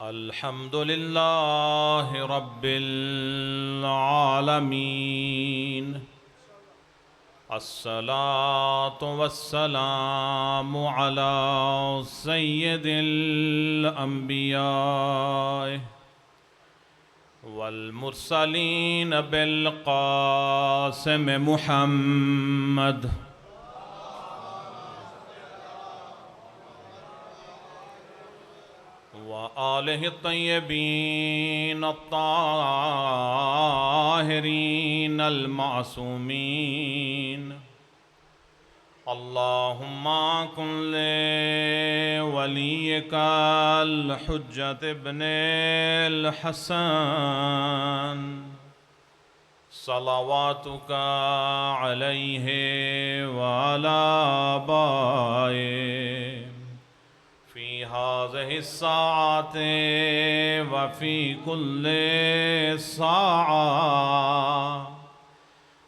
الحمد لله رب العالمين الصلاة والسلام على سيد الأنبياء والمرسلين بالقاسم محمد وآله الطيبين الطاهرين المعصومين اللهم كن لوليك الحجة ابن الحسن صلواتك عليه وعلى آبائه في هذه الساعات وفي كل ساعة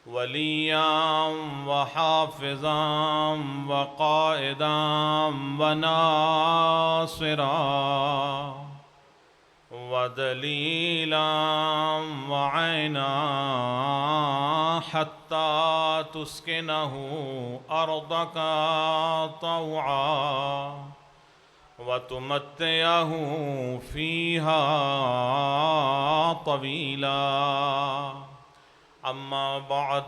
وليا وحافظا وقائدا وناصرا ودليلا وعينا حتى تسكنه أرضك طوعا وتمتعه فيها طويلا أما بعد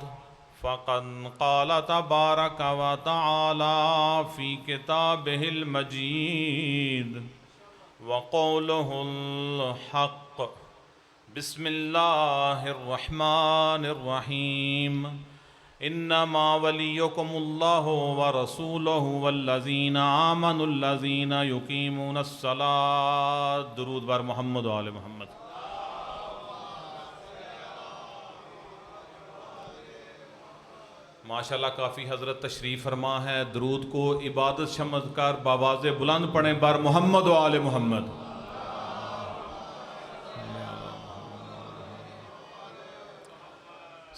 فقد قال تبارك وتعالى في كتابه المجيد وقوله الحق بسم الله الرحمن الرحيم انما وليكم الله ورسوله والذين آمنوا الذين يقيمون الصلاة درود بر محمد و آل محمد ماشاءاللہ کافی حضرت تشریف فرما ہے. درود کو عبادت سمجھ کر باواز بلند پڑھیں بر محمد و آل محمد.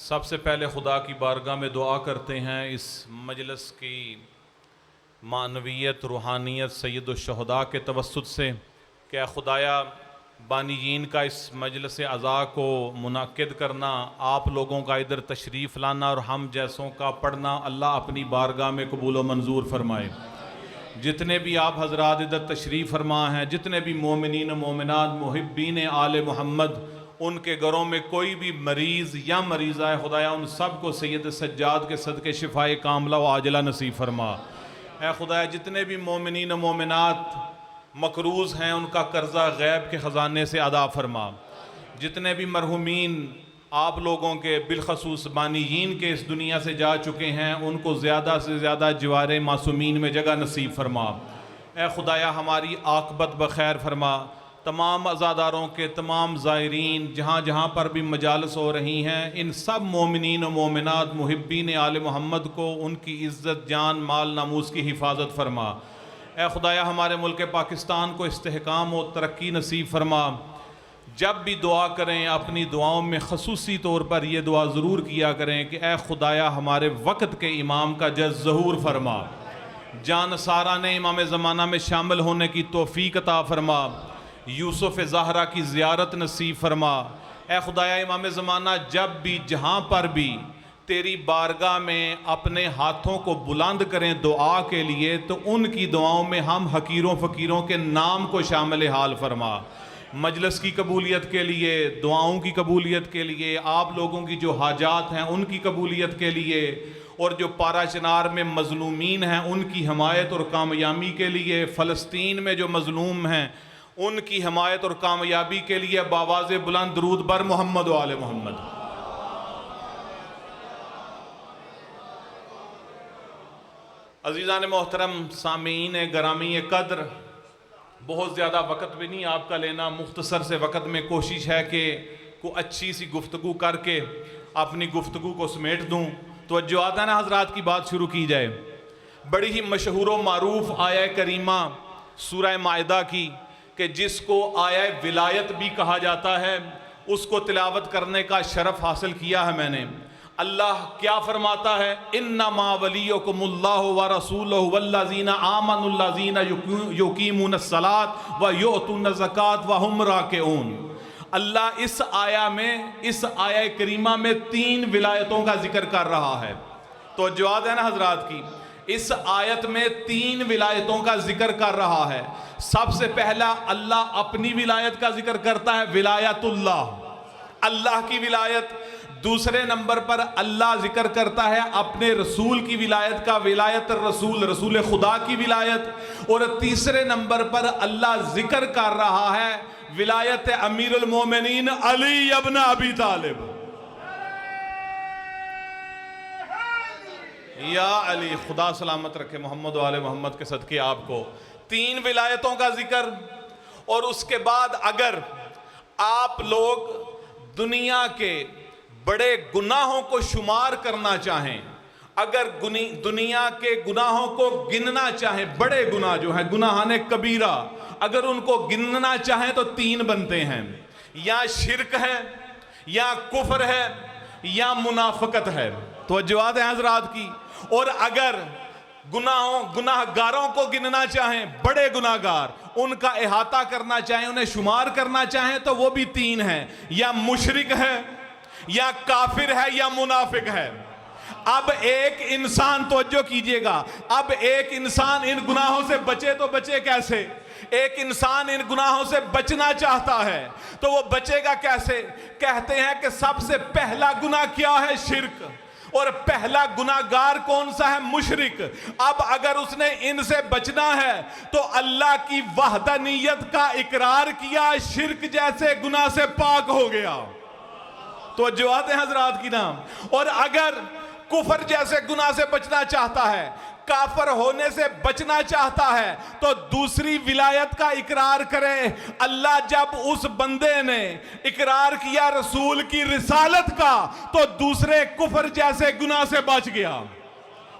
سب سے پہلے خدا کی بارگاہ میں دعا کرتے ہیں اس مجلس کی معنویت روحانیت سید الشہداء کے توسط سے کہ اے خدایا بانیین کا اس مجلس عزا کو منعقد کرنا، آپ لوگوں کا ادھر تشریف لانا اور ہم جیسوں کا پڑھنا اللہ اپنی بارگاہ میں قبول و منظور فرمائے. جتنے بھی آپ حضرات ادھر تشریف فرما ہیں، جتنے بھی مومنین و مومنات محبین آل محمد، ان کے گھروں میں کوئی بھی مریض یا مریضہ ہے خدایا ان سب کو سید سجاد کے صدقے شفائے کاملہ و عاجلہ نصیب فرما. اے خدایا جتنے بھی مومنین و مومنات مقروض ہیں ان کا قرضہ غیب کے خزانے سے ادا فرما. جتنے بھی مرحومین آپ لوگوں کے بالخصوص بانیین کے اس دنیا سے جا چکے ہیں ان کو زیادہ سے زیادہ جوار معصومین میں جگہ نصیب فرما. اے خدایا ہماری عاقبت بخیر فرما. تمام عزاداروں کے تمام زائرین جہاں جہاں پر بھی مجالس ہو رہی ہیں ان سب مومنین و مومنات محبین آل محمد کو ان کی عزت جان مال ناموس کی حفاظت فرما. اے خدایا ہمارے ملک پاکستان کو استحکام و ترقی نصیب فرما. جب بھی دعا کریں اپنی دعاؤں میں خصوصی طور پر یہ دعا ضرور کیا کریں کہ اے خدایا ہمارے وقت کے امام کا جز ظہور فرما. جان سارا نے امام زمانہ میں شامل ہونے کی توفیق عطا فرما. یوسف زہرا کی زیارت نصیب فرما. اے خدایا امام زمانہ جب بھی جہاں پر بھی تیری بارگاہ میں اپنے ہاتھوں کو بلند کریں دعا کے لیے تو ان کی دعاؤں میں ہم حقیروں فقیروں کے نام کو شامل حال فرما. مجلس کی قبولیت کے لیے، دعاؤں کی قبولیت کے لیے، آپ لوگوں کی جو حاجات ہیں ان کی قبولیت کے لیے، اور جو پارا چنار میں مظلومین ہیں ان کی حمایت اور کامیابی کے لیے، فلسطین میں جو مظلوم ہیں ان کی حمایت اور کامیابی کے لیے باواز بلند درود بر محمد و آل محمد. عزیزان محترم سامعین گرامی قدر، بہت زیادہ وقت بھی نہیں آپ کا لینا، مختصر سے وقت میں کوشش ہے کہ کوئی اچھی سی گفتگو کر کے اپنی گفتگو کو سمیٹ دوں. توجہ آتا ہے نا حضرات کی بات شروع کی جائے. بڑی ہی مشہور و معروف آیہ کریمہ سورہ مائدہ کی کہ جس کو آیہ ولایت بھی کہا جاتا ہے اس کو تلاوت کرنے کا شرف حاصل کیا ہے میں نے. اللہ کیا فرماتا ہے؟ انما ولیکم اللہ ورسولہ والذین آمنوا الذین یقیمون الصلاۃ ویؤتون الزکاۃ وہم راکعون۔ اللہ اس آیہ کریمہ میں 3 ولایتوں کا ذکر کر رہا ہے۔ تو جواب ہے نا حضرات کی، اس آیت میں 3 ولایتوں کا ذکر کر رہا ہے۔ سب سے پہلا اللہ اپنی ولایت کا ذکر کرتا ہے، ولایت اللہ کی ولایت۔ دوسرے نمبر پر اللہ ذکر کرتا ہے اپنے رسول کی ولایت کا، ولایت الرسول، رسول خدا کی ولایت۔ اور تیسرے نمبر پر اللہ ذکر کر رہا ہے ولایت امیر المومنین علی ابن ابی طالب۔ یا علی، خدا سلامت رکھے محمد و آل محمد کے صدقے آپ کو۔ 3 ولایتوں کا ذکر، اور اس کے بعد اگر آپ لوگ دنیا کے بڑے گناہوں کو شمار کرنا چاہیں، اگر دنیا کے گناہوں کو گننا چاہیں، بڑے گناہ جو ہیں گناہان کبیرہ، اگر ان کو گننا چاہیں تو 3 بنتے ہیں، یا شرک ہے، یا کفر ہے، یا منافقت ہے۔ توجہات ہیں حضرات کی۔ اور اگر گناہ گاروں کو گننا چاہیں، بڑے گناہ گار، ان کا احاطہ کرنا چاہیں، انہیں شمار کرنا چاہیں تو وہ بھی 3 ہیں، یا مشرک ہے، یا کافر ہے، یا منافق ہے۔ اب ایک انسان، توجہ کیجئے گا، اب ایک انسان ان گناہوں سے بچے تو بچے کیسے؟ ایک انسان ان گناہوں سے بچنا چاہتا ہے تو وہ بچے گا کیسے؟ کہتے ہیں کہ سب سے پہلا گناہ کیا ہے؟ شرک۔ اور پہلا گناہ گار کون سا ہے؟ مشرک۔ اب اگر اس نے ان سے بچنا ہے تو اللہ کی وحدانیت کا اقرار کیا، شرک جیسے گناہ سے پاک ہو گیا۔ تو جو آتے ہیں حضرات کی نام۔ اور اگر کفر جیسے گناہ سے بچنا چاہتا ہے، کافر ہونے سے بچنا چاہتا ہے، تو دوسری ولایت کا اقرار کرے۔ اللہ جب اس بندے نے اقرار کیا رسول کی رسالت کا تو دوسرے کفر جیسے گناہ سے بچ گیا۔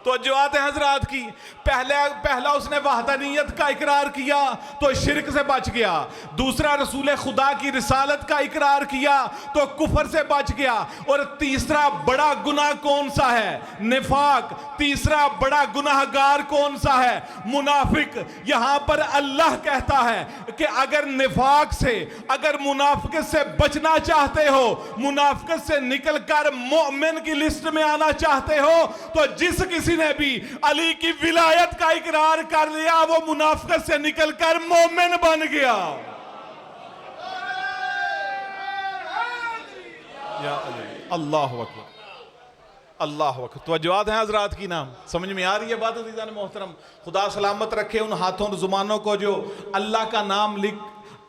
تو جو آتے ہیں حضرات کی، پہلا اس نے وحدانیت کا اقرار کیا تو شرک سے بچ گیا، دوسرا رسول خدا کی رسالت کا اقرار کیا تو کفر سے بچ گیا، اور تیسرا بڑا گناہ کون سا ہے؟ نفاق۔ تیسرا بڑا گناہ گار کون سا ہے؟ منافق۔ یہاں پر اللہ کہتا ہے کہ اگر نفاق سے، اگر منافقت سے بچنا چاہتے ہو، منافقت سے نکل کر مومن کی لسٹ میں آنا چاہتے ہو، تو جس کسی نے بھی علی کی ولایت کا اقرار کر لیا وہ منافقت سے نکل کر مومن بن گیا۔ یا علی، اللہ اکبر، اللہ اکبر۔ توجہات ہیں حضرات کی نام، سمجھ میں آ رہی ہے بات عزیزان محترم؟ خدا سلامت رکھے ان ہاتھوں زبانوں کو جو اللہ کا نام لکھ،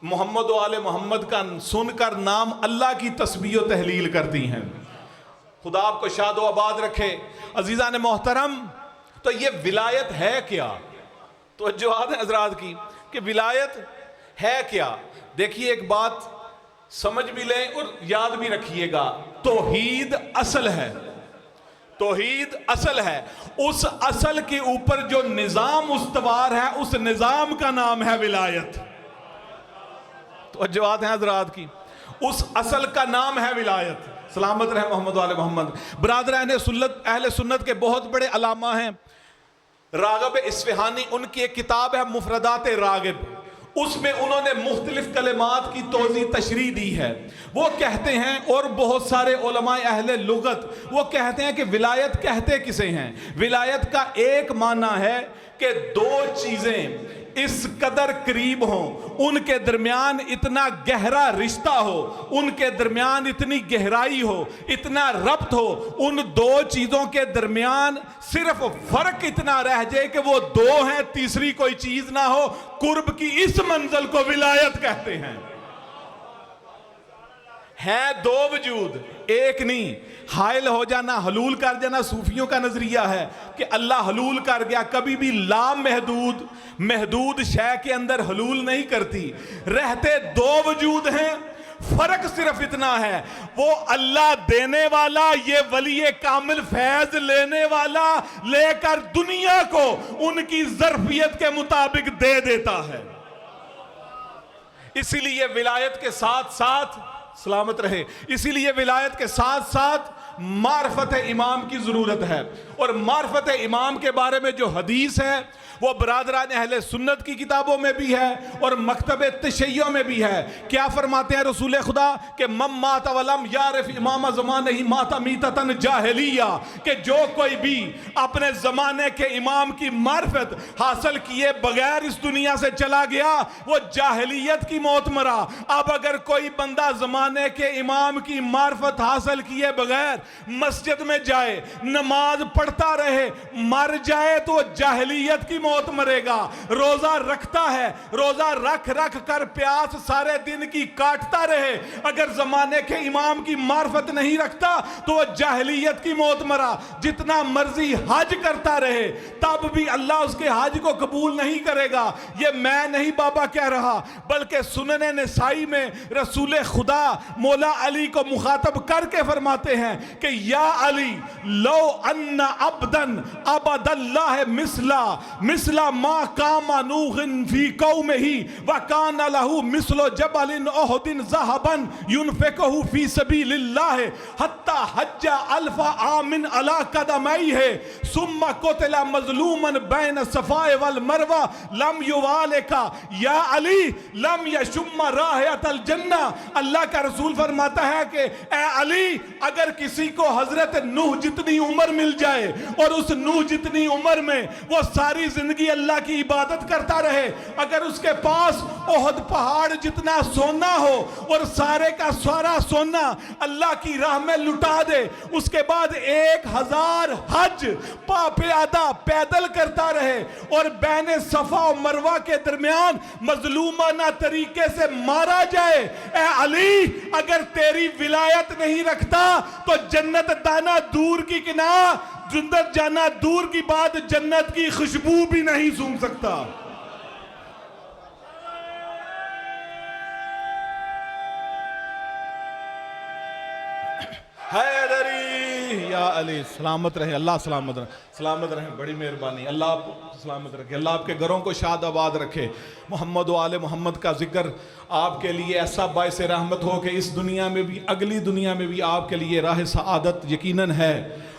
محمد و آل محمد کا سن کر نام اللہ کی تسبیح و تحلیل کرتی ہیں۔ خدا آپ کو شاد و آباد رکھے۔ عزیزان محترم، تو یہ ولایت ہے کیا؟ تو جو آتے ہیں حضرات کی کہ ولایت ہے کیا؟ دیکھیے ایک بات سمجھ بھی لیں اور یاد بھی رکھیے گا، توحید اصل ہے، توحید اصل ہے۔ اس اصل کے اوپر جو نظام استوار ہے اس نظام کا نام ہے ولایت۔ تو جو آتے ہیں حضرات کی، اس اصل کا نام ہے ولایت۔ سلامت رہے محمد و آل محمد۔ برادران اہل سنت کے بہت بڑے علامہ ہیں، راغب اصفہانی، ان کی ایک کتاب ہے مفردات راغب، اس میں انہوں نے مختلف کلمات کی توضیح تشریح دی ہے۔ وہ کہتے ہیں، اور بہت سارے علماء اہل لغت وہ کہتے ہیں کہ ولایت کہتے کسے ہیں؟ ولایت کا ایک معنی ہے کہ 2 چیزیں اس قدر قریب ہوں، ان کے درمیان اتنا گہرا رشتہ ہو، ان کے درمیان اتنی گہرائی ہو، اتنا ربط ہو، ان 2 چیزوں کے درمیان صرف فرق اتنا رہ جائے کہ وہ 2 ہیں، تیسری کوئی چیز نہ ہو۔ قرب کی اس منزل کو ولایت کہتے ہیں۔ ہے 2 وجود، ایک نہیں۔ حائل ہو جانا، حلول کر جانا صوفیوں کا نظریہ ہے کہ اللہ حلول کر گیا، کبھی بھی محدود شے کے اندر حلول نہیں کرتی۔ رہتے 2 وجود ہیں، فرق صرف اتنا ہے، وہ اللہ دینے والا، یہ ولی کامل فیض لینے والا لے کر دنیا کو ان کی ظرفیت کے مطابق دے دیتا ہے۔ اسی لیے ولایت کے ساتھ ساتھ، سلامت رہے، اسی لیے ولایت کے ساتھ ساتھ معرفت امام کی ضرورت ہے. اور معرفت امام کے بارے میں جو حدیث ہے وہ برادران اہل سنت کی کتابوں میں بھی ہے اور مکتب تشیع میں بھی ہے. کیا فرماتے ہیں رسول خدا کہ من مات ولم یعرف امام زمانہ ہی مات میتۃ جاہلیہ، کہ جو کوئی بھی اپنے زمانے کے امام کی معرفت حاصل کیے بغیر اس دنیا سے چلا گیا وہ جاہلیت کی موت مرا. اب اگر کوئی بندہ زمانے کے امام کی معرفت حاصل کیے بغیر مسجد میں جائے نماز پڑھتا رہے مر جائے تو وہ جاہلیت کی موت مرے گا. روزہ رکھتا ہے، روزہ رکھ رکھ کر پیاس سارے دن کی کاٹتا رہے، اگر زمانے کے امام کی معرفت نہیں رکھتا تو وہ جاہلیت کی موت مرا. جتنا مرضی حج کرتا رہے تب بھی اللہ اس کے حج کو قبول نہیں کرے گا. یہ میں نہیں بابا کہہ رہا، بلکہ سنن نسائی میں رسول خدا مولا علی کو مخاطب کر کے فرماتے ہیں کہ یا علی لو ان عبدن عبد اللہ مثلا ما قام نوح فی قومہ وکان لہ مثل جبل احد ذهبا ينفقه فی سبیل اللہ حتی حج الف عام علی قدمیہ ثم قتل مظلوما بین الصفا والمروہ لم یوالکا یا علی لم یشم رائحۃ الجنہ. اللہ کا رسول فرماتا ہے کہ اے علی اگر کسی کو حضرت نوح جتنی عمر مل جائے اور اس نوح جتنی عمر میں وہ ساری زندگی اللہ کی عبادت کرتا رہے، اگر اس کے پاس احد پہاڑ جتنا سونا ہو اور سارے کا سارا سونا اللہ کی راہ میں لٹا دے، اس کے بعد 1000 حج پیادہ پیدل کرتا رہے اور بین صفا و مروہ کے درمیان مظلومانہ طریقے سے مارا جائے، اے علی اگر تیری ولایت نہیں رکھتا تو جنت دانا دور کی کنار، جنت جانا دور کی بات جنت کی خوشبو بھی نہیں سونگ سکتا. حیدری یا علی سلامت رہے، اللہ سلامت رہے، سلامت رہے، بڑی مہربانی، اللہ آپ سلامت رکھے، اللہ آپ کے گھروں کو شاد آباد رکھے. محمد و آل محمد کا ذکر آپ کے لیے ایسا باعث رحمت ہو کہ اس دنیا میں بھی اگلی دنیا میں بھی آپ کے لیے راہ سعادت یقیناً ہے.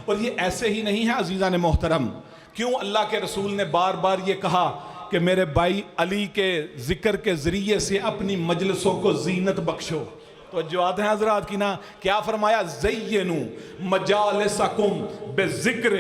اور یہ ایسے ہی نہیں ہے عزیزان محترم. کیوں اللہ کے رسول نے بار بار یہ کہا کہ میرے بھائی علی کے ذکر کے ذریعے سے اپنی مجلسوں کو زینت بخشو. تو جواد ہیں حضرات کی نا، کیا فرمایا؟ زینو مجالسکم بذکر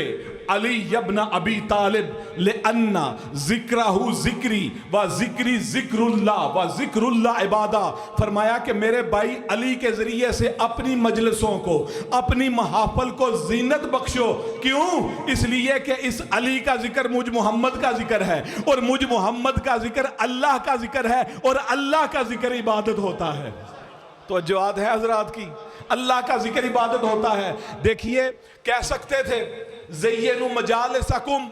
علی ابن ابی طالب لأن ذکرہ ذکری و ذکری ذکر اللہ و ذکر اللہ عبادہ. فرمایا کہ میرے بھائی علی کے ذریعے سے اپنی مجلسوں کو، اپنی محافل کو زینت بخشو. کیوں؟ اس لیے کہ اس علی کا ذکر مجھ محمد کا ذکر ہے اور مجھ محمد کا ذکر اللہ کا ذکر ہے اور اللہ کا ذکر عبادت ہوتا ہے. تو جواد ہے حضرات کی، اللہ کا ذکر عبادت ہوتا ہے. دیکھیے کہہ سکتے تھے زینوا مجالسکم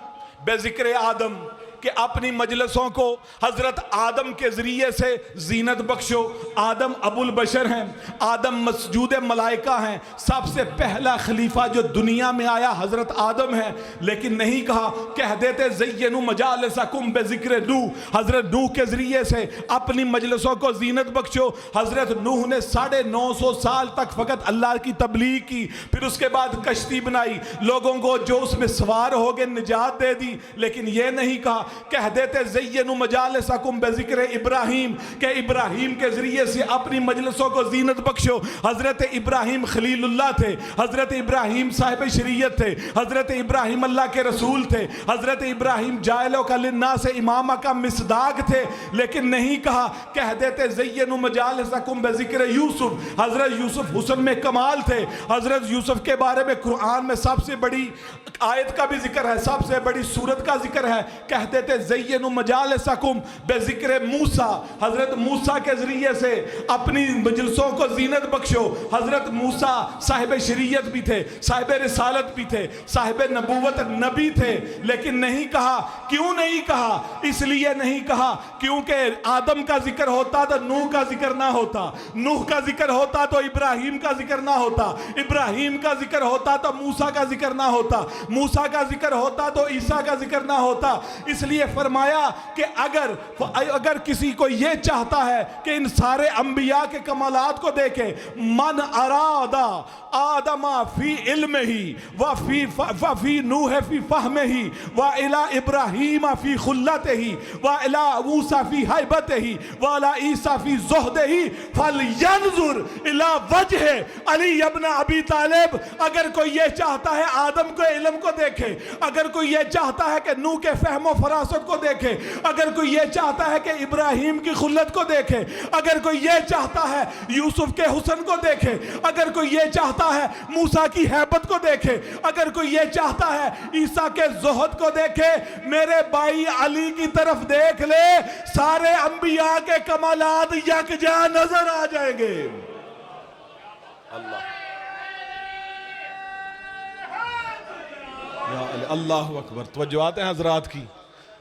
بذکر آدم، کہ اپنی مجلسوں کو حضرت آدم کے ذریعے سے زینت بخشو. آدم ابو البشر ہیں، آدم مسجود ملائکہ ہیں، سب سے پہلا خلیفہ جو دنیا میں آیا حضرت آدم ہے. لیکن نہیں کہا، کہہ دیتے زینوا مجالسکم بذکر نوح، حضرت نوح کے ذریعے سے اپنی مجلسوں کو زینت بخشو. حضرت نوح نے 950 سال تک فقط اللہ کی تبلیغ کی، پھر اس کے بعد کشتی بنائی، لوگوں کو جو اس میں سوار ہو گئے نجات دے دی. لیکن یہ نہیں کہا، کہہ دیتے زینوا مجالسکم بذکر ابراہیم، کہ ابراہیم کے ذریعے سے اپنی مجلسوں کو زینت بخشو. حضرت ابراہیم خلیل اللہ تھے، حضرت ابراہیم صاحب شریعت تھے، حضرت ابراہیم اللہ کے رسول تھے، حضرت ابراہیم جاعلہ کا للناس امامہ کا مصداق تھے. لیکن نہیں کہا، کہہ دیتے زینوا مجالسکم بذکر یوسف، حضرت یوسف حسن میں کمال تھے. حضرت یوسف کے بارے میں قرآن میں سب سے بڑی آیت کا بھی ذکر ہے، سب سے بڑی سورت کا ذکر ہے. کہتے تھے زینوا مجالسکم بذکر موسیٰ، حضرت موسیٰ کے ذریعے سے اپنی مجلسوں کو زینت بخشو. حضرت موسیٰ صاحب شریعت بھی تھے، صاحب رسالت بھی تھے، صاحب نبوت نبی تھے. لیکن نہیں کہا. کیوں نہیں کہا؟ اس لیے نہیں کہا کیونکہ آدم کا ذکر ہوتا تو نوح کا ذکر نہ ہوتا، نوح کا ذکر ہوتا تو ابراہیم کا ذکر نہ ہوتا، ابراہیم کا ذکر ہوتا تو موسیٰ کا ذکر نہ ہوتا، موسیٰ کا ذکر ہوتا تو عیسیٰ کا ذکر نہ ہوتا. اس لیے فرمایا کہ اگر کسی کو یہ چاہتا ہے کہ ان سارے انبیاء کے کمالات کو دیکھے، من ارادہ آدم فی علم ہی وفی نوح فی فہم ہی وَإِلَىٰ ابراہیم فی خلت ہی وَإِلَىٰ موسیٰ فی حیبت ہی وَإِلَىٰ عیسیٰ فی زہد ہی فَلْيَنْظُرْ إِلَىٰ وَجْهِ علی ابن ابی طالب۔ اگر کوئی یہ چاہتا ہے آدم کے علم کو دیکھے، اگر کوئی یہ چاہتا ہے کہ نوح کے فہم و فراست کو دیکھے، اگر کوئی یہ چاہتا ہے کہ ابراہیم کی خلت کو دیکھے، اگر کوئی یہ چاہتا ہے یوسف کے حسن کو دیکھے، اگر کوئی یہ چاہتا ہے موسیٰ کی حیبت کو دیکھے، اگر کوئی یہ چاہتا ہے عیسیٰ کے زہد کو دیکھے، میرے بھائی علی کی طرف دیکھ لے، سارے انبیاء کے کمالات یکجا نظر آ جائیں گے۔ اللہ اکبر، توجہات ہیں حضرات کی،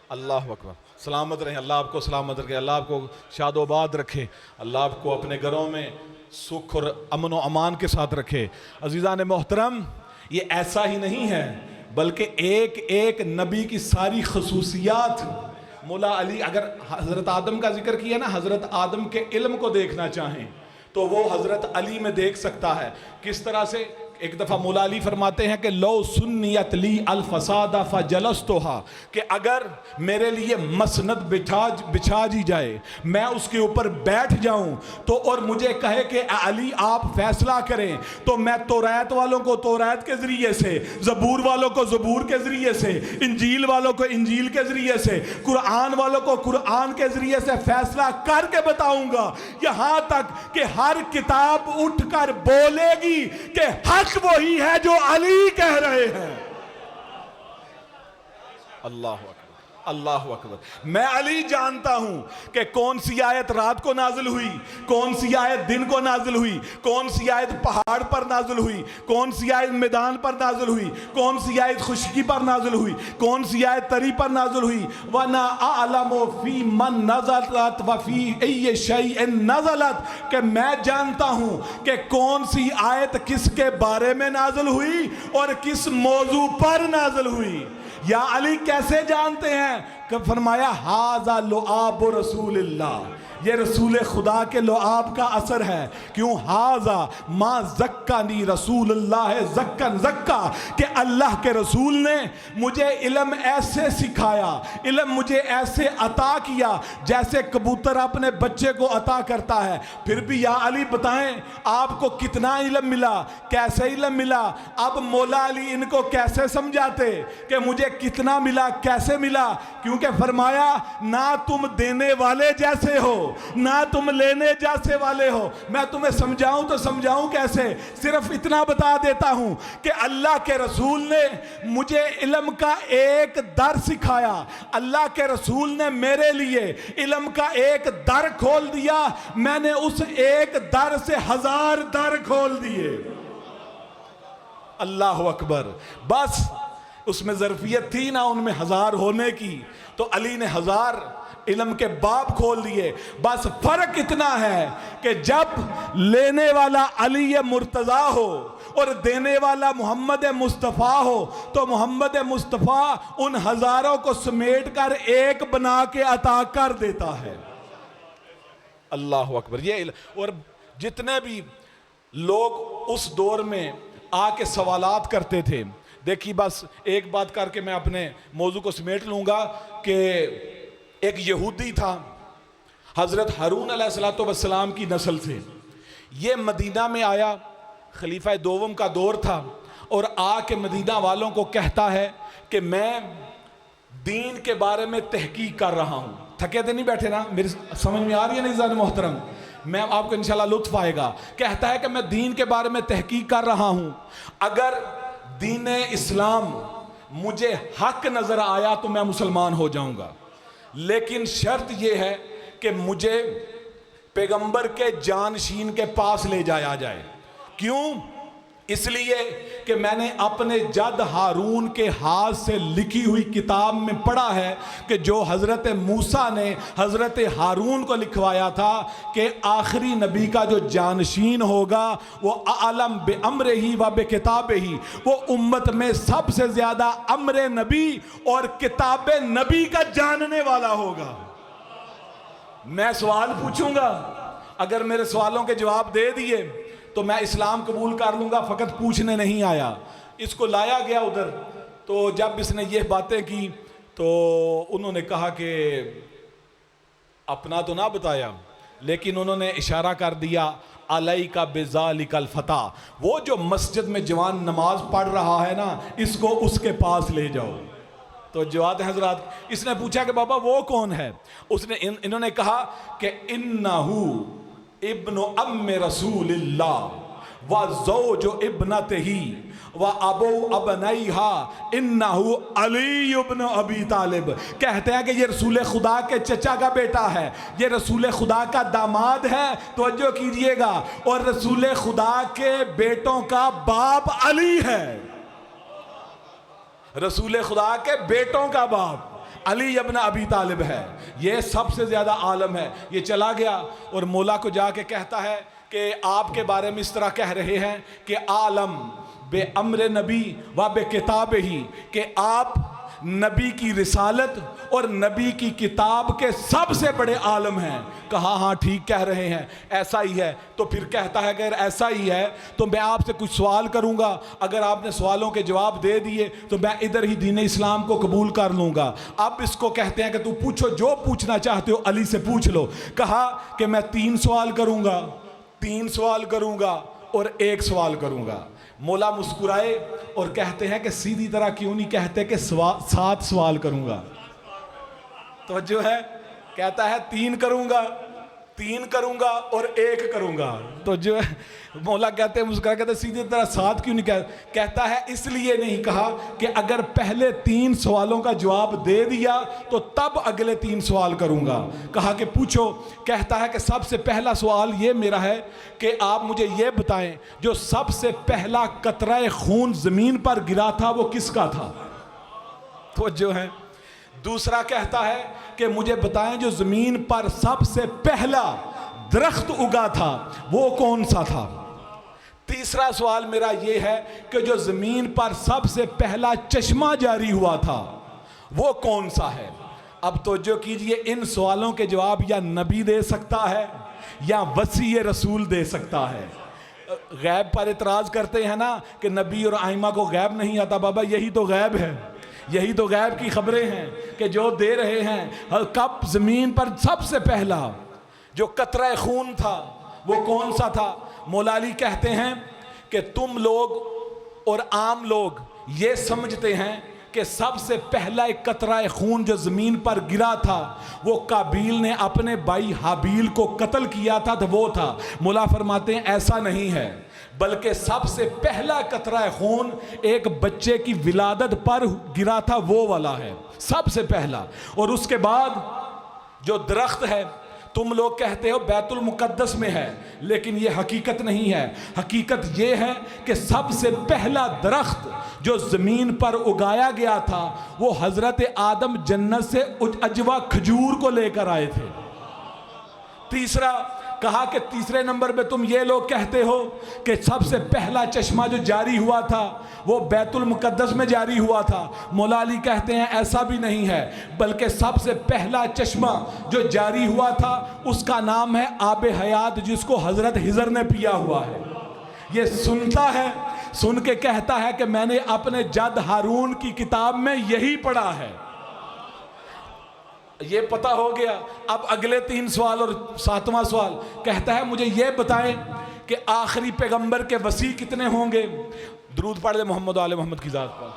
اللہ اکبر۔ سلامت رہیں، اللہ آپ کو سلامت رکھے، اللہ آپ کو شاد و آباد رکھے، اللہ آپ کو اپنے گھروں میں سکھ اور امن و امان کے ساتھ رکھے۔ عزیزان محترم، یہ ایسا ہی نہیں ہے بلکہ ایک ایک نبی کی ساری خصوصیات مولا علی، اگر حضرت آدم کا ذکر کیا نا، حضرت آدم کے علم کو دیکھنا چاہیں تو وہ حضرت علی میں دیکھ سکتا ہے۔ کس طرح سے؟ ایک دفعہ مولا علی فرماتے ہیں کہ لو سنیت لی الفساد فجلستھا، کہ اگر میرے لیے مسند بچھا دی جائے، میں اس کے اوپر بیٹھ جاؤں تو اور مجھے کہے کہ علی آپ فیصلہ کریں، تو میں توریت والوں کو توریت کے ذریعے سے، زبور والوں کو زبور کے ذریعے سے، انجیل والوں کو انجیل کے ذریعے سے، قرآن والوں کو قرآن کے ذریعے سے فیصلہ کر کے بتاؤں گا، یہاں تک کہ ہر کتاب اٹھ کر بولے گی کہ حق وہی ہے جو علی کہہ رہے ہیں۔ اللہ اکبر، اللہ اکبر۔ میں علی جانتا ہوں کہ کون سی آیت رات کو نازل ہوئی، کون سی آیت دن کو نازل ہوئی، کون سی آیت پہاڑ پر نازل ہوئی، کون سی آیت میدان پر نازل ہوئی، کون سی آیت خشکی پر نازل ہوئی، کون سی آیت تری پر نازل ہوئی۔ وَنَا أَعْلَمُ فِي مَنْ نَزَلَتْ وَفِي أَيِّ شَيْءٍ نَزَلَتْ، کہ میں جانتا ہوں کہ کون سی آیت کس کے بارے میں نازل ہوئی اور کس موضوع پر نازل ہوئی۔ یا علی کیسے جانتے ہیں؟ کہ فرمایا ھذا لعاب رسول اللہ، یہ رسول خدا کے لعاب کا اثر ہے۔ کیوں؟ ھذا ما زکانی رسول اللہ زکن زکا، کہ اللہ کے رسول نے مجھے علم ایسے سکھایا، علم مجھے ایسے عطا کیا جیسے کبوتر اپنے بچے کو عطا کرتا ہے۔ پھر بھی یا علی بتائیں آپ کو کتنا علم ملا، کیسے علم ملا؟ اب مولا علی ان کو کیسے سمجھاتے کہ مجھے کتنا ملا، کیسے ملا؟ کیونکہ فرمایا نہ تم دینے والے جیسے ہو نہ تم لینے جیسے والے ہو۔ میں تمہیں سمجھاؤں تو سمجھاؤں کیسے؟ صرف اتنا بتا دیتا ہوں کہ اللہ کے رسول نے مجھے علم کا ایک در سکھایا، اللہ کے رسول نے میرے لیے علم کا ایک در کھول دیا، میں نے اس ایک در سے 1000 در کھول دیے۔ اللہ اکبر۔ بس اس میں ظرفیت تھی نا ان میں 1000 ہونے کی، تو علی نے 1000 علم کے باب کھول دیے۔ بس فرق اتنا ہے کہ جب لینے والا علی مرتضیٰ ہو اور دینے والا محمد مصطفیٰ ہو تو محمد مصطفیٰ ان 1000 کو سمیٹ کر ایک بنا کے عطا کر دیتا ہے۔ اللہ اکبر۔ یہ اور جتنے بھی لوگ اس دور میں آ کے سوالات کرتے تھے، دیکھیے بس ایک بات کر کے میں اپنے موضوع کو سمیٹ لوں گا کہ ایک یہودی تھا حضرت ہارون علیہ السلام کی نسل سے، یہ مدینہ میں آیا، خلیفہ دوم کا دور تھا، اور آ کے مدینہ والوں کو کہتا ہے کہ میں دین کے بارے میں تحقیق کر رہا ہوں۔ تھکے دے نہیں بیٹھے نا، میری سمجھ میں آ رہی ہے نا عزیزان محترم؟ میں آپ کو انشاءاللہ لطف آئے گا۔ کہتا ہے کہ میں دین کے بارے میں تحقیق کر رہا ہوں، اگر دین اسلام مجھے حق نظر آیا تو میں مسلمان ہو جاؤں گا، لیکن شرط یہ ہے کہ مجھے پیغمبر کے جانشین کے پاس لے جایا جائے۔ کیوں؟ اس لیے کہ میں نے اپنے جد ہارون کے ہاتھ سے لکھی ہوئی کتاب میں پڑھا ہے کہ جو حضرت موسیٰ نے حضرت ہارون کو لکھوایا تھا کہ آخری نبی کا جو جانشین ہوگا وہ اعلم بامرہ و بکتابہ، وہ امت میں سب سے زیادہ امر نبی اور کتاب نبی کا جاننے والا ہوگا۔ میں سوال پوچھوں گا، اگر میرے سوالوں کے جواب دے دیے تو میں اسلام قبول کر لوں گا، فقط پوچھنے نہیں آیا۔ اس کو لایا گیا ادھر، تو جب اس نے یہ باتیں کی تو انہوں نے کہا کہ اپنا تو نہ بتایا، لیکن انہوں نے اشارہ کر دیا علیک بذالک الفتیٰ، وہ جو مسجد میں جوان نماز پڑھ رہا ہے نا، اس کو اس کے پاس لے جاؤ۔ تو جواد حضرات، اس نے پوچھا کہ بابا وہ کون ہے؟ انہوں نے کہا کہ انہو ابن ام رسول اللہ و زوج ابنتہ و ابو ابنیہا انہو علی ابن ابی طالب، کہتے ہیں کہ یہ رسول خدا کے چچا کا بیٹا ہے، یہ رسول خدا کا داماد ہے، توجہ کیجئے گا، اور رسول خدا کے بیٹوں کا باپ علی ہے، رسول خدا کے بیٹوں کا باپ علی ابن ابی طالب ہے، یہ سب سے زیادہ عالم ہے۔ یہ چلا گیا اور مولا کو جا کے کہتا ہے کہ آپ کے بارے میں اس طرح کہہ رہے ہیں کہ عالم بے امر نبی و بے کتاب ہی، کہ آپ نبی کی رسالت اور نبی کی کتاب کے سب سے بڑے عالم ہیں۔ کہا ہاں ٹھیک کہہ رہے ہیں، ایسا ہی ہے۔ تو پھر کہتا ہے اگر ایسا ہی ہے تو میں آپ سے کچھ سوال کروں گا، اگر آپ نے سوالوں کے جواب دے دیے تو میں ادھر ہی دین اسلام کو قبول کر لوں گا۔ اب اس کو کہتے ہیں کہ تو پوچھو، جو پوچھنا چاہتے ہو علی سے پوچھ لو۔ کہا کہ میں 3 سوال کروں گا، 3 سوال کروں گا اور 1 سوال کروں گا۔ مولا مسکرائے اور کہتے ہیں کہ سیدھی طرح کیوں نہیں کہتے کہ 7 سوال کروں گا؟ توجہ ہے، کہتا ہے 3 کروں گا، 3 کروں گا اور 1 کروں گا۔ تو جو مولا کہتے ہیں مسکرا، کہتے ہیں سیدھی طرح 7 کیوں نہیں کہتا ہے اس لیے نہیں کہا کہ اگر پہلے 3 سوالوں کا جواب دے دیا تو تب اگلے 3 سوال کروں گا۔ کہا کہ پوچھو۔ کہتا ہے کہ سب سے پہلا سوال یہ میرا ہے کہ آپ مجھے یہ بتائیں جو سب سے پہلا قطرہ خون زمین پر گرا تھا وہ کس کا تھا؟ تو جو ہے دوسرا کہتا ہے کہ مجھے بتائیں جو زمین پر سب سے پہلا درخت اگا تھا وہ کون سا تھا؟ تیسرا سوال میرا یہ ہے کہ جو زمین پر سب سے پہلا چشمہ جاری ہوا تھا وہ کون سا ہے؟ اب توجہ کیجئے، ان سوالوں کے جواب یا نبی دے سکتا ہے یا وصی رسول دے سکتا ہے۔ غیب پر اعتراض کرتے ہیں نا کہ نبی اور ائمہ کو غیب نہیں آتا، بابا یہی تو غیب ہے، یہی تو غیب کی خبریں ہیں کہ جو دے رہے ہیں۔ کب زمین پر سب سے پہلا جو قطرہ خون تھا وہ کون سا تھا؟ مولا علی کہتے ہیں کہ تم لوگ اور عام لوگ یہ سمجھتے ہیں کہ سب سے پہلا ایک قطرہ خون جو زمین پر گرا تھا وہ قابیل نے اپنے بھائی حابیل کو قتل کیا تھا، تو وہ تھا۔ مولا فرماتے ہیں ایسا نہیں ہے، بلکہ سب سے پہلا قطرہ خون ایک بچے کی ولادت پر گرا تھا، وہ والا ہے سب سے پہلا۔ اور اس کے بعد جو درخت ہے تم لوگ کہتے ہو بیت المقدس میں ہے، لیکن یہ حقیقت نہیں ہے۔ حقیقت یہ ہے کہ سب سے پہلا درخت جو زمین پر اگایا گیا تھا وہ حضرت آدم جنت سے اجوا کھجور کو لے کر آئے تھے۔ تیسرا کہا کہ تیسرے نمبر پہ تم یہ لوگ کہتے ہو کہ سب سے پہلا چشمہ جو جاری ہوا تھا وہ بیت المقدس میں جاری ہوا تھا۔ مولا علی کہتے ہیں ایسا بھی نہیں ہے، بلکہ سب سے پہلا چشمہ جو جاری ہوا تھا اس کا نام ہے آب حیات، جس کو حضرت خضر نے پیا ہوا ہے۔ یہ سنتا ہے، سن کے کہتا ہے کہ میں نے اپنے جد ہارون کی کتاب میں یہی پڑھا ہے۔ یہ پتہ ہو گیا۔ اب اگلے 3 سوال اور 7واں سوال کہتا ہے مجھے یہ بتائیں کہ آخری پیغمبر کے وصی کتنے ہوں گے؟ درود پڑھ لے محمد و آل محمد کی ذات پر۔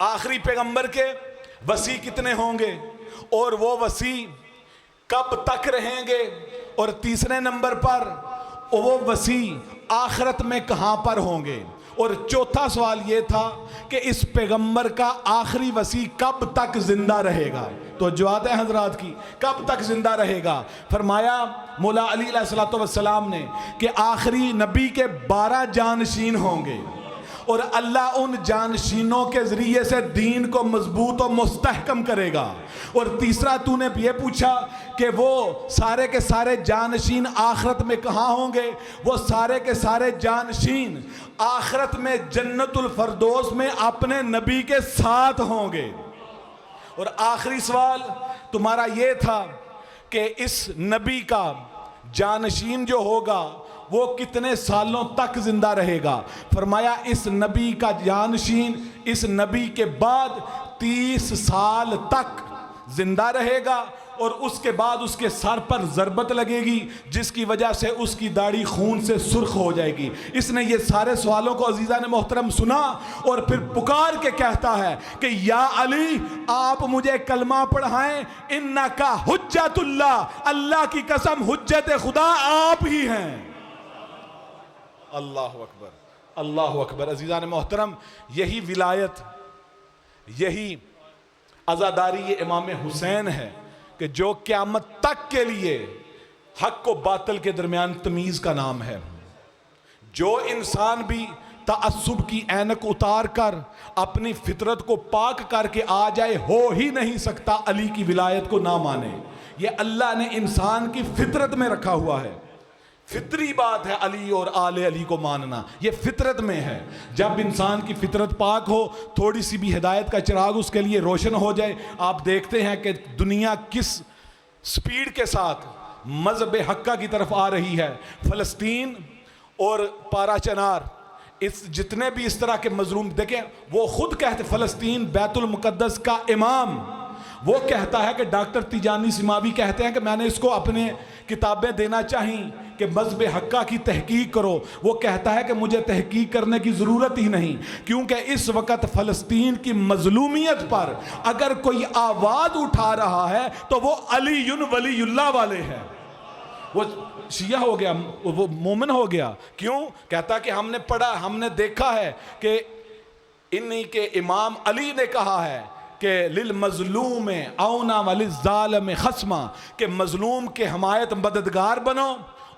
آخری پیغمبر کے وصی کتنے ہوں گے اور وہ وصی کب تک رہیں گے؟ اور تیسرے نمبر پر وہ وصی آخرت میں کہاں پر ہوں گے؟ اور چوتھا سوال یہ تھا کہ اس پیغمبر کا آخری وصی کب تک زندہ رہے گا؟ تو جواب ہے حضرات کی، کب تک زندہ رہے گا؟ فرمایا مولا علی علیہ السلام نے کہ آخری نبی کے 12 جانشین ہوں گے، اور اللہ ان جانشینوں کے ذریعے سے دین کو مضبوط و مستحکم کرے گا۔ اور تیسرا تو نے یہ پوچھا کہ وہ سارے کے سارے جانشین آخرت میں کہاں ہوں گے؟ وہ سارے کے سارے جانشین آخرت میں جنت الفردوس میں اپنے نبی کے ساتھ ہوں گے۔ اور آخری سوال تمہارا یہ تھا کہ اس نبی کا جانشین جو ہوگا وہ کتنے سالوں تک زندہ رہے گا؟ فرمایا اس نبی کا جانشین اس نبی کے بعد 30 سال تک زندہ رہے گا، اور اس کے بعد اس کے سر پر ضربت لگے گی جس کی وجہ سے اس کی داڑھی خون سے سرخ ہو جائے گی۔ اس نے یہ سارے سوالوں کو عزیزان محترم سنا اور پھر پکار کے کہتا ہے کہ یا علی آپ مجھے کلمہ پڑھائیں، انکا حجت اللہ، اللہ کی قسم حجت خدا آپ ہی ہیں۔ اللہ اکبر، اللہ اکبر۔ عزیزان محترم، یہی ولایت، یہی عزاداری یہ امام حسین ہے کہ جو قیامت تک کے لیے حق و باطل کے درمیان تمیز کا نام ہے۔ جو انسان بھی تعصب کی اینک اتار کر اپنی فطرت کو پاک کر کے آ جائے، ہو ہی نہیں سکتا علی کی ولایت کو نہ مانے۔ یہ اللہ نے انسان کی فطرت میں رکھا ہوا ہے، فطری بات ہے علی اور آل علی کو ماننا، یہ فطرت میں ہے۔ جب انسان کی فطرت پاک ہو، تھوڑی سی بھی ہدایت کا چراغ اس کے لیے روشن ہو جائے، آپ دیکھتے ہیں کہ دنیا کس سپیڈ کے ساتھ مذہب حقہ کی طرف آ رہی ہے۔ فلسطین اور پارا چنار، اس جتنے بھی اس طرح کے مظلوم، دیکھیں وہ خود کہتے، فلسطین بیت المقدس کا امام وہ کہتا ہے کہ ڈاکٹر تیجانی سماوی کہتے ہیں کہ میں نے اس کو اپنے کتابیں دینا چاہیں کہ مذہب حقہ کی تحقیق کرو۔ وہ کہتا ہے کہ مجھے تحقیق کرنے کی ضرورت ہی نہیں، کیونکہ اس وقت فلسطین کی مظلومیت پر اگر کوئی آواز اٹھا رہا ہے تو وہ علی ولی اللہ والے ہیں۔ وہ شیعہ ہو گیا، وہ مومن ہو گیا۔ کیوں؟ کہتا کہ ہم نے پڑھا، ہم نے دیکھا ہے کہ انہی کے امام علی نے کہا ہے کہ للمظلوم اونا وللظالم خصما، کہ مظلوم کے حمایت مددگار بنو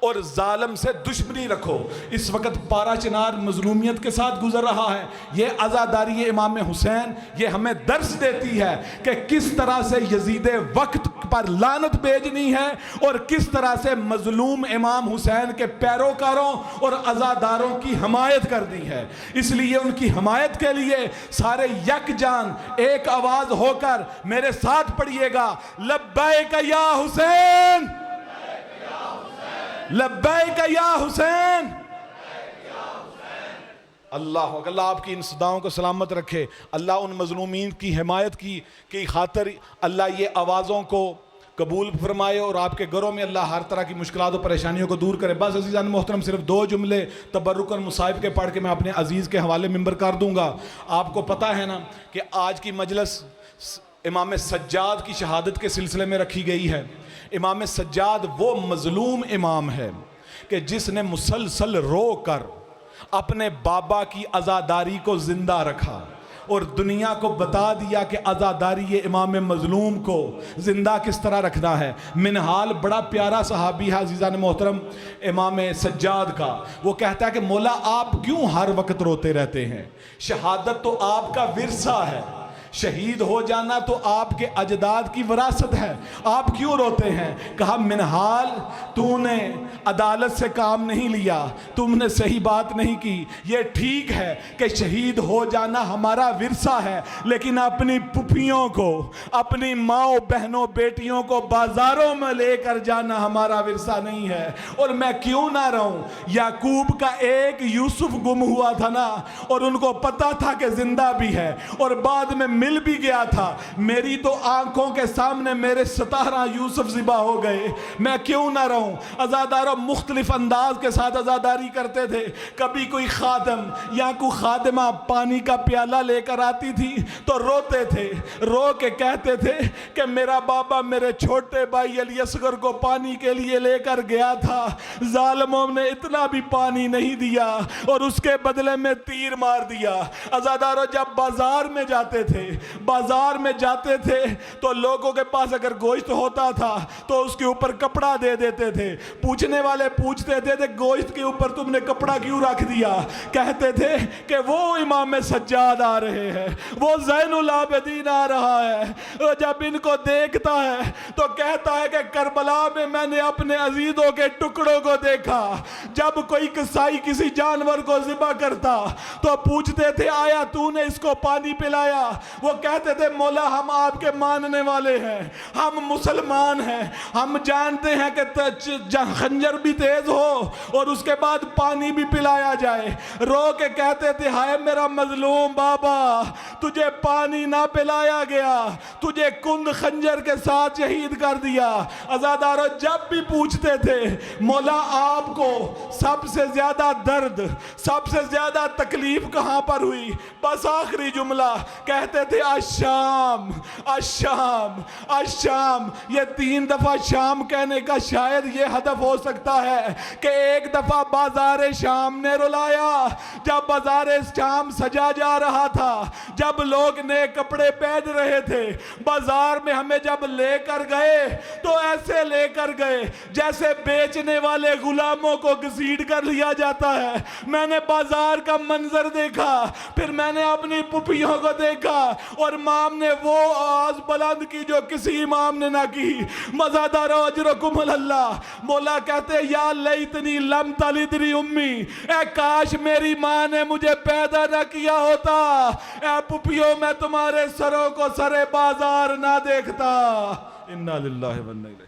اور ظالم سے دشمنی رکھو۔ اس وقت پارا چنار مظلومیت کے ساتھ گزر رہا ہے۔ یہ عزاداری امام حسین یہ ہمیں درس دیتی ہے کہ کس طرح سے یزید وقت پر لعنت بھیجنی ہے اور کس طرح سے مظلوم امام حسین کے پیروکاروں اور عزاداروں کی حمایت کرنی ہے۔ اس لیے ان کی حمایت کے لیے سارے یک جان ایک آواز ہو کر میرے ساتھ پڑھیے گا، لبیک یا حسین، لبیک یا حسین۔ اللہ آپ کی ان صداؤں کو سلامت رکھے۔ اللہ ان مظلومین کی حمایت کی خاطر اللہ یہ آوازوں کو قبول فرمائے اور آپ کے گھروں میں اللہ ہر طرح کی مشکلات و پریشانیوں کو دور کرے۔ بس عزیزان محترم صرف 2 جملے تبرکاً مصائب کے پڑھ کے میں اپنے عزیز کے حوالے منبر کر دوں گا۔ آپ کو پتہ ہے نا کہ آج کی مجلس امام سجاد کی شہادت کے سلسلے میں رکھی گئی ہے۔ امام سجاد وہ مظلوم امام ہے کہ جس نے مسلسل رو کر اپنے بابا کی عزاداری کو زندہ رکھا اور دنیا کو بتا دیا کہ عزاداری یہ امام مظلوم کو زندہ کس طرح رکھنا ہے۔ منہال بڑا پیارا صحابی ہے عزیزان محترم امام سجاد کا، وہ کہتا ہے کہ مولا آپ کیوں ہر وقت روتے رہتے ہیں؟ شہادت تو آپ کا ورثہ ہے، شہید ہو جانا تو آپ کے اجداد کی وراثت ہے، آپ کیوں روتے ہیں؟ کہا منہال تو نے عدالت سے کام نہیں لیا، تم نے صحیح بات نہیں کی۔ یہ ٹھیک ہے کہ شہید ہو جانا ہمارا ورثہ ہے، لیکن اپنی پھپھیوں کو، اپنی ماں بہنوں بیٹیوں کو بازاروں میں لے کر جانا ہمارا ورثہ نہیں ہے۔ اور میں کیوں نہ رہوں؟ یعقوب کا ایک یوسف گم ہوا تھا نا، اور ان کو پتا تھا کہ زندہ بھی ہے، اور بعد میں مل بھی گیا تھا، میری تو آنکھوں کے سامنے میرے 17 یوسف ذبح ہو گئے، میں کیوں نہ رہوں۔ عزاداروں مختلف انداز کے ساتھ عزاداری کرتے تھے۔ کبھی کوئی خادم یا کوئی خادمہ پانی کا پیالہ لے کر آتی تھی تو روتے تھے، رو کے کہتے تھے کہ میرا بابا میرے چھوٹے بھائی علی اصغر کو پانی کے لیے لے کر گیا تھا، ظالموں نے اتنا بھی پانی نہیں دیا اور اس کے بدلے میں تیر مار دیا۔ عزاداروں جب بازار میں جاتے تھے تو لوگوں کے پاس اگر گوشت ہوتا تھا تو اس کے اوپر کپڑا دے دیتے تھے، پوچھنے والے پوچھتے تھے گوشت کے اوپر تم نے کپڑا کیوں رکھ دیا؟ کہتے تھے کہ وہ امام سجاد آ رہے ہیں، وہ زین العابدین آ رہا ہے۔ جب ان کو دیکھتا ہے تو کہتا ہے کہ کربلا میں نے اپنے عزیزوں کے ٹکڑوں کو دیکھا۔ جب کوئی قصائی کسی جانور کو ذبح کرتا تو پوچھتے تھے آیا تو نے اس کو پانی پلایا؟ وہ کہتے تھے مولا ہم آپ کے ماننے والے ہیں، ہم مسلمان ہیں، ہم جانتے ہیں کہ خنجر بھی تیز ہو اور اس کے بعد پانی بھی پلایا جائے۔ رو کے کہتے تھے ہائے میرا مظلوم بابا، تجھے پانی نہ پلایا گیا، تجھے کند خنجر کے ساتھ شہید کر دیا۔ عزاداروں جب بھی پوچھتے تھے مولا آپ کو سب سے زیادہ درد، سب سے زیادہ تکلیف کہاں پر ہوئی؟ بس آخری جملہ کہتے تھے الشام، الشام، الشام۔ یہ 3 دفعہ شام کہنے کا شاید یہ ہدف ہو سکتا ہے کہ ایک دفعہ بازار شام نے رلایا، جب بازار شام سجا جا رہا تھا، جب لوگ نئے کپڑے پہن رہے تھے، بازار میں ہمیں جب لے کر گئے تو ایسے لے کر گئے جیسے بیچنے والے غلاموں کو گھسیٹ کر لیا جاتا ہے۔ میں نے بازار کا منظر دیکھا، پھر میں نے اپنی پھپھیوں کو دیکھا اور امام نے وہ آواز بلند کی جو کسی امام نے نہ کی، مزادارو اجرکم اللہ۔ مولا کہتے یا لیتنی لم تلدنی امی، اے کاش میری ماں نے مجھے پیدا نہ کیا ہوتا، اے پھپھیوں میں تمہارے سروں کو سر بازار نہ دیکھتا۔ انا للہ و انا الیہ